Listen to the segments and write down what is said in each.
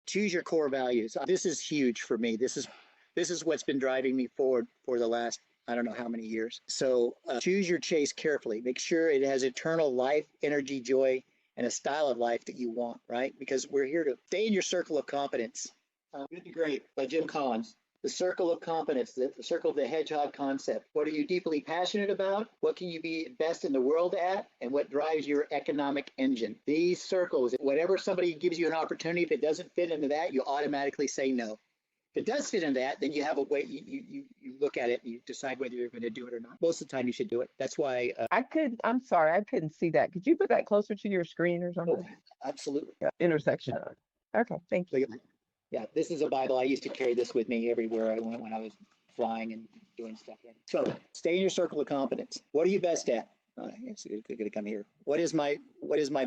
Choose your core values. This is huge for me. This is what's been driving me forward for the last I don't know how many years. So choose your chase carefully. Make sure it has eternal life, energy, joy, and a style of life that you want, right? Because we're here to stay in your circle of competence. Good to Great by Jim Collins. The circle of competence, the circle of the hedgehog concept. What are you deeply passionate about? What can you be best in the world at? And what drives your economic engine? These circles, whenever somebody gives you an opportunity, if it doesn't fit into that, you automatically say no. If it does fit in that, then you have a way, you look at it and you decide whether you're going to do it or not. Most of the time you should do it. That's why, I'm sorry, I couldn't see that. Could you put that closer to your screen or oh, something? absolutely. Yeah, intersection. Okay, thank you. Look at that. Yeah, this is a Bible. I used to carry this with me everywhere I went when I was flying and doing stuff. So stay in your circle of competence. What are you best at? It's going to come here. What is my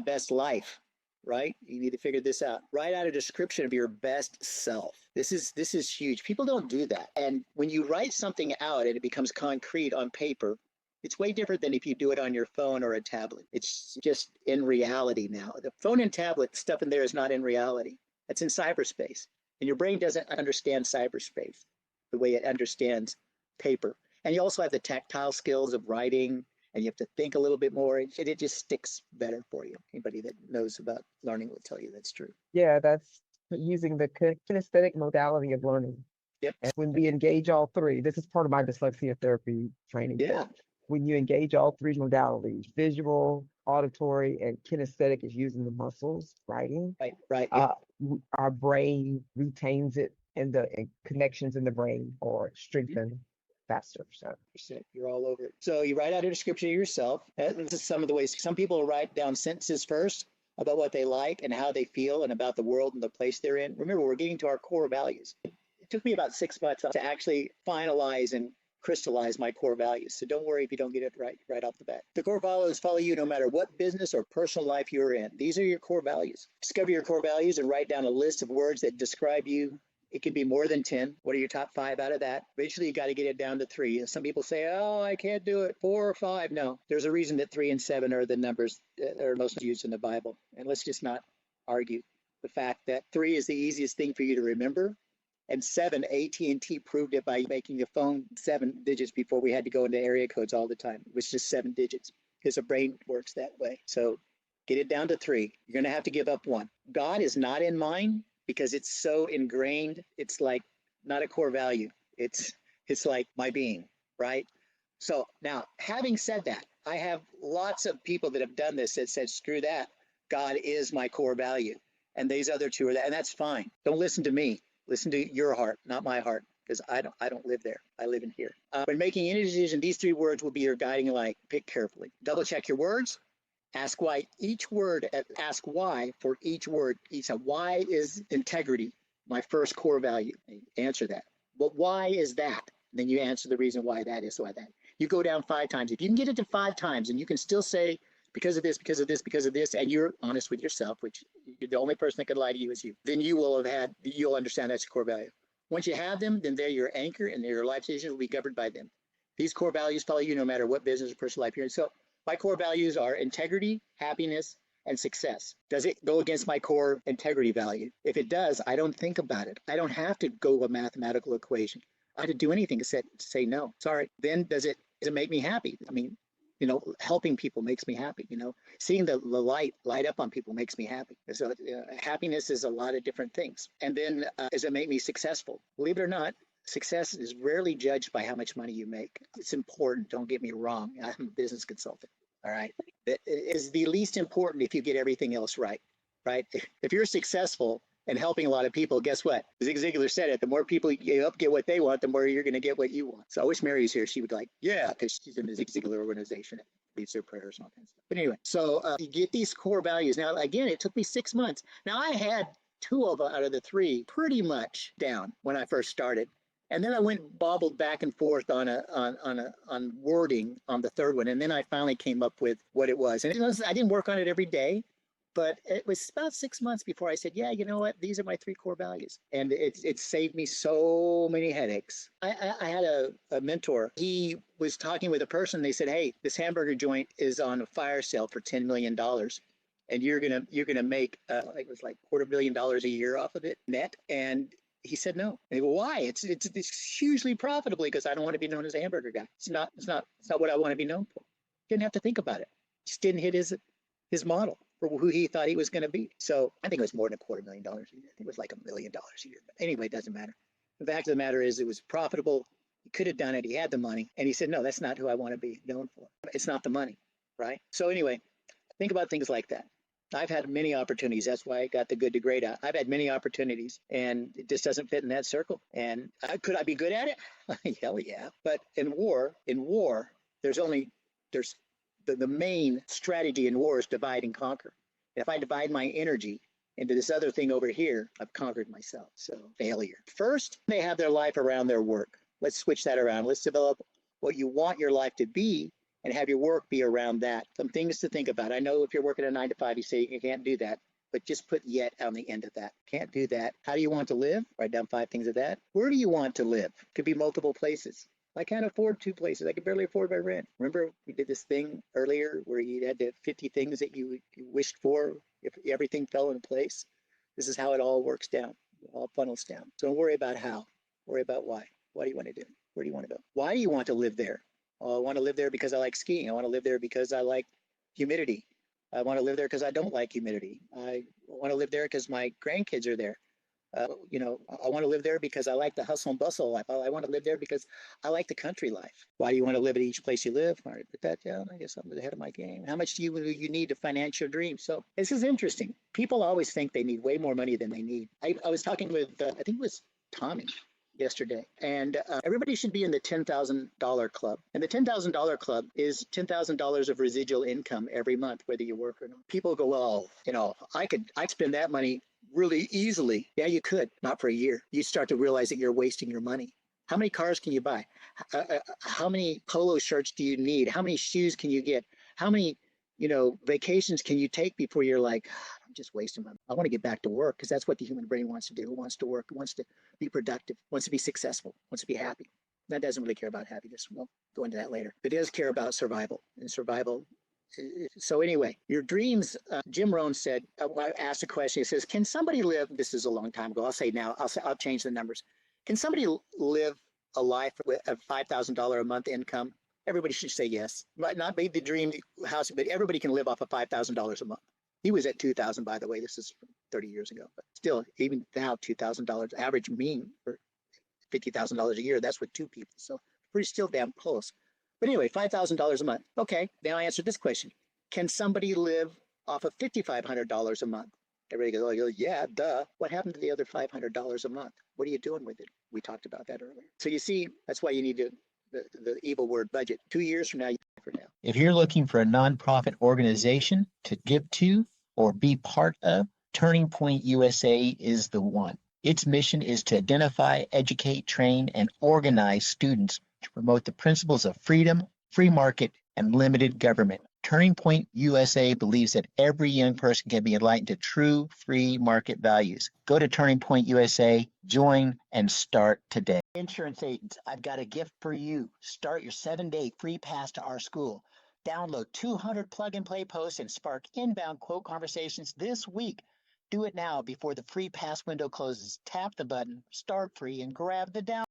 best life? Right? You need to figure this out. Write out a description of your best self. This is huge. People don't do that. And when you write something out and it becomes concrete on paper, it's way different than if you do it on your phone or a tablet. It's just in reality now. The phone and tablet stuff in there is not in reality. It's in cyberspace. And your brain doesn't understand cyberspace the way it understands paper. And you also have the tactile skills of writing, and you have to think a little bit more. It just sticks better for you. Anybody that knows about learning will tell you that's true. Yeah, that's using the kinesthetic modality of learning. Yep. And when we engage all three, this is part of my dyslexia therapy training. Yeah. When you engage all three modalities, visual, auditory, and kinesthetic is using the muscles, writing, Right. Yeah. our brain retains it and the connections in the brain are strengthened faster. So You're all over it. So you write out a description of yourself. This is some of the ways. Some people will write down sentences first about what they like and how they feel and about the world and the place they're in. Remember, we're getting to our core values. It took me about 6 months to actually finalize and crystallize my core values. So don't worry if you don't get it right off the bat. The core values follow you no matter what business or personal life you're in. These are your core values. Discover your core values and write down a list of words that describe you. It could be more than 10. What are your top 5 out of that? Eventually, you got to get it down to 3. And some people say, oh, I can't do it. 4 or 5. No, there's a reason that 3 and 7 are the numbers that are most used in the Bible. And let's just not argue the fact that 3 is the easiest thing for you to remember. And 7, AT&T proved it by making the phone 7 digits before we had to go into area codes all the time. It was just 7 digits because the brain works that way. So get it down to 3. You're going to have to give up 1. God is not in mind because it's so ingrained. It's like not a core value. It's like my being, right? So now, having said that, I have lots of people that have done this that said, screw that. God is my core value. And these other 2 are that, and that's fine. Don't listen to me. Listen to your heart, not my heart, because I don't live there. I live in here. When making any decision, these 3 words will be your guiding light. Pick carefully. Double check your words. Ask why for each word. Why is integrity my first core value? Answer that. But why is that? Then you answer the reason why that is why that. You go down 5 times. If you can get it to 5 times and you can still say, because of this, because of this, because of this, and you're honest with yourself, which the only person that could lie to you is you, then you'll understand that's your core value. Once you have them, then they're your anchor and your life decisions will be governed by them. These core values follow you no matter what business or personal life you're in. So my core values are integrity, happiness, and success. Does it go against my core integrity value? If it does, I don't think about it. I don't have to go a mathematical equation. I have to do anything except say no. Sorry. Then does it make me happy? I mean, helping people makes me happy. Seeing the light up on people makes me happy. So happiness is a lot of different things. And then does it make me successful? Believe it or not, success is rarely judged by how much money you make. It's important. Don't get me wrong. I'm a business consultant. All right. It is the least important if you get everything else right. Right. If you're successful and helping a lot of people, guess what? Zig Ziglar said it. The more people you help get what they want, the more you're going to get what you want. So I wish Mary was here. She would yeah, because she's in the Zig Ziglar organization. It leads their prayers and all kinds of stuff. But anyway, so you get these core values. Now, again, it took me 6 months. Now, I had 2 of them out of the 3 pretty much down when I first started. And then I bobbled back and forth on wording on the 3rd one. And then I finally came up with what it was. And I didn't work on it every day. But it was about 6 months before I said, yeah, you know what? These are my 3 core values. And it saved me so many headaches. I had a mentor. He was talking with a person. They said, hey, this hamburger joint is on a fire sale for $10 million. and you're gonna make it was like $250,000 a year off of it net. And he said no. And I go, why? It's hugely profitably because I don't want to be known as a hamburger guy. It's not what I want to be known for. Didn't have to think about it. Just didn't hit his model for who he thought he was going to be. So I think it was more than $250,000 a year. I think it was like $1 million a year. But anyway, it doesn't matter. The fact of the matter is it was profitable. He could have done it. He had the money. And he said, no, that's not who I want to be known for. It's not the money, right? So anyway, think about things like that. I've had many opportunities. That's why I got the good to great out. I've had many opportunities and it just doesn't fit in that circle. And could I be good at it? Hell yeah. But in war, there's the main strategy in war is divide and conquer. If I divide my energy into this other thing over here, I've conquered myself. So failure. First, they have their life around their work. Let's switch that around. Let's develop what you want your life to be and have your work be around that. Some things to think about. I know if you're working a 9 to 5, you say you can't do that, but just put yet on the end of that. Can't do that. How do you want to live? Write down 5 things of that. Where do you want to live? Could be multiple places. I can't afford 2 places. I can barely afford my rent. Remember we did this thing earlier where you had the 50 things that you wished for if everything fell in place? This is how it all works down. It all funnels down. So don't worry about how. Worry about why. What do you want to do? Where do you want to go? Why do you want to live there? Oh, I want to live there because I like skiing. I want to live there because I like humidity. I want to live there because I don't like humidity. I want to live there because my grandkids are there. I want to live there because I like the hustle and bustle life. I want to live there because I like the country life. Why do you want to live at each place you live? All right, put that down. I guess I'm ahead of my game. How much do you need to finance your dream? So this is interesting. People always think they need way more money than they need. I was talking with, I think it was Tommy yesterday, and everybody should be in the $10,000 club. And the $10,000 club is $10,000 of residual income every month, whether you work or not. People go, well, I'd spend that money really easily. Yeah, you could, not for a year. You start to realize that you're wasting your money. How many cars can you buy? How many polo shirts do you need? How many shoes can you get? How many, vacations can you take before you're like, I'm just wasting my money. I want to get back to work because that's what the human brain wants to do. It wants to work. It wants to be productive, wants to be successful, wants to be happy. That doesn't really care about happiness. We'll go into that later. It does care about survival, and survival. So anyway, your dreams, Jim Rohn said, I asked a question. He says, can somebody live, this is a long time ago, I'll say now, I'll change the numbers. Can somebody live a life with a $5,000 a month income? Everybody should say yes. Might not be the dream house, but everybody can live off of $5,000 a month. He was at 2,000, by the way. This is 30 years ago, but still, even now, $2,000 average mean for $50,000 a year. That's with 2 people. So pretty still damn close. But anyway, $5,000 a month. Okay, now I answered this question. Can somebody live off of $5,500 a month? Everybody goes, yeah, duh. What happened to the other $500 a month? What are you doing with it? We talked about that earlier. So you see, that's why you need the evil word budget. 2 years from now, If you're looking for a nonprofit organization to give to or be part of, Turning Point USA is the one. Its mission is to identify, educate, train, and organize students to promote the principles of freedom, free market, and limited government. Turning Point USA believes that every young person can be enlightened to true free market values. Go to Turning Point USA, join, and start today. Insurance agents, I've got a gift for you. Start your 7-day free pass to our school. Download 200 plug-and-play posts and spark inbound quote conversations this week. Do it now before the free pass window closes. Tap the button, start free, and grab the download.